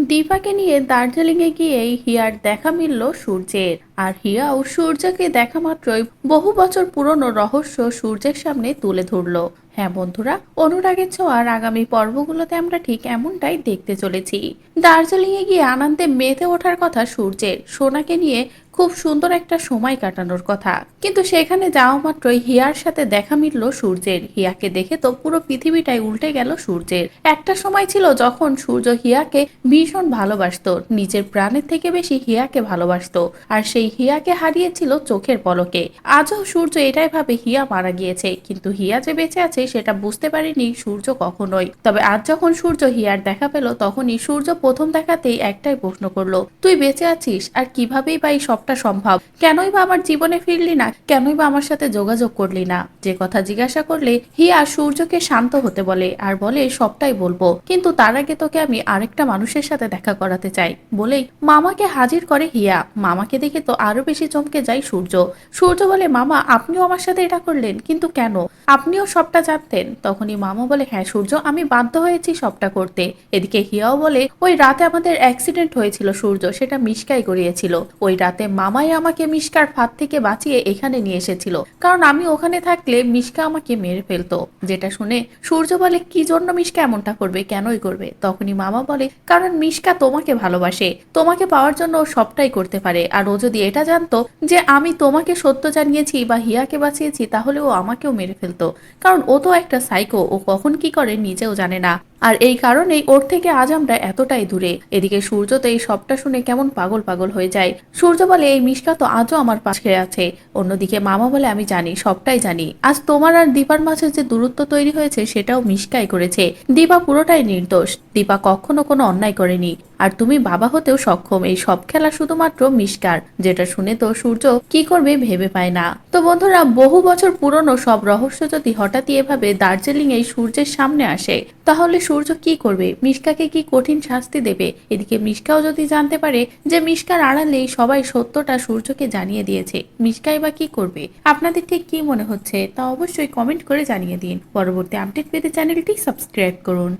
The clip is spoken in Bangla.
দীপাকে নিয়ে দার্জিলিংয়ে গিয়েই হিয়ার দেখা মিলল সূর্যের। আর হিয়াও সূর্যকে দেখা মাত্রই বহু বছর পুরনো রহস্য সূর্যের সামনে তুলে ধরলো। হ্যাঁ বন্ধুরা, অনুরাগের ছোঁয়ার আগামী পর্বগুলোতে আমরা ঠিক এমনটাই দেখতে চলেছি। দার্জিলিংয়ে গিয়ে আনন্দে মেতে ওঠার কথা সূর্যের, সোনাকে নিয়ে খুব সুন্দর একটা সময় কাটানোর কথা। কিন্তু সেখানে যাওয়া মাত্রই হিয়ার সাথে দেখা মিলল সূর্যের। হিয়াকে দেখে তো পুরো পৃথিবীটাই উল্টে গেল সূর্যের। একটা সময় ছিল যখন সূর্য হিয়াকে ভীষণ ভালোবাসতো, নিজের প্রাণের থেকে বেশি হিয়াকে ভালোবাসতো। আর সেই হিয়াকে হারিয়েছিল চোখের পলকে। আজও সূর্য এটাই ভাবে হিয়া মারা গিয়েছে, কিন্তু হিয়া যে বেঁচে আছে সেটা বুঝতে পারেনি সূর্য কখনোই। তবে আজ যখন সূর্য হিয়ার দেখা পেল, তখনই সূর্য প্রথম দেখাতেই একটাই প্রশ্ন করলো, তুই বেঁচে আছিস? আর কিভাবেই বা এই সবটা সম্ভব? কেনই বা আমার জীবনে ফিরলি না? কেনই বা আমার সাথে যোগাযোগ করলি না? যে কথা জিজ্ঞাসা করলে হিয়া সূর্যকে শান্ত হতে বলে আর বলে সবটাই বলবো, কিন্তু তার আগে তোকে আমি আরেকটা মানুষের সাথে দেখা করাতে চাই বলেই মামাকে হাজির করে হিয়া। মামাকে দেখে তো আরো বেশি চমকে যায় সূর্য। সূর্য বলে, মামা আপনিও আমার সাথে এটা করলেন, কিন্তু কেন? আপনিও সবটা জানতেন? তখনই মামা বলে, হ্যাঁ সূর্য, আমি বাধ্য হয়েছি সবটা করতে। এদিকে হিয়াও বলে, ওই রাতে আমাদের অ্যাক্সিডেন্ট হয়েছিল সূর্য, সেটা মিশকাই করিয়েছিল। ওই রাতে মামাই আমাকে মিশকার ফাঁদ থেকে বাঁচিয়ে এখানে নিয়ে এসেছিল, কারণ আমি ওখানে থাকলে মিশকা আমাকে মেরে ফেলতো। যেটা শুনে সূর্য বলে, কি জন্য মিশকা এমনটা করবে? কেনই করবে? তখনই মামা বলে, কারণ মিশকা তোমাকে ভালোবাসে, তোমাকে পাওয়ার জন্য ও সবটাই করতে পারে। আর ও যদি এটা জানতো যে আমি তোমাকে সত্য জানিয়েছি বা হিয়াকে বাঁচিয়েছি, তাহলে ও আমাকেও মেরে ফেলতো। কারণ ও তো একটা সাইকো, ও কখন কি করে নিজেও জানে না। আর এই কারণেই ওর থেকে আজ আমরা এতটাই দূরে। এদিকে সূর্য তো এই সবটা শুনে কেমন পাগল পাগল হয়ে যায়। সূর্য বলে, এই মিশকা তো আজও আমার পাশে আছে। অন্যদিকে মামা বলে, আমি জানি, সবটাই জানি। আজ তোমার আর দীপার মাঝে যে দূরত্ব তৈরি হয়েছে সেটাও মিশকাই করেছে। দীপা পুরোটাই নির্দোষ, দীপা কখনো কোনো অন্যায় করেনি। আর তুমি বাবা হতেও সক্ষম, এই সব খেলা শুধুমাত্র মিশকার। যেটা শুনে তো সূর্য কি করবে ভেবে পায় না। তো বন্ধুরা, বহু বছর পুরনো সব রহস্য যদি হঠাৎই এভাবে দার্জিলিং এই সূর্যের সামনে আসে, তাহলে সূর্য কি করবে? মিশকাকে কি কঠিন শাস্তি দেবে? এদিকে মিশকাও যদি জানতে পারে যে মিশকার আড়ালেই সবাই সত্যটা সূর্যকে জানিয়ে দিয়েছে, মিশকাই বা কি করবে? আপনাদের ঠিক কি মনে হচ্ছে তা অবশ্যই কমেন্ট করে জানিয়ে দিন। পরবর্তী আপডেট পেতে চ্যানেলটি সাবস্ক্রাইব করুন।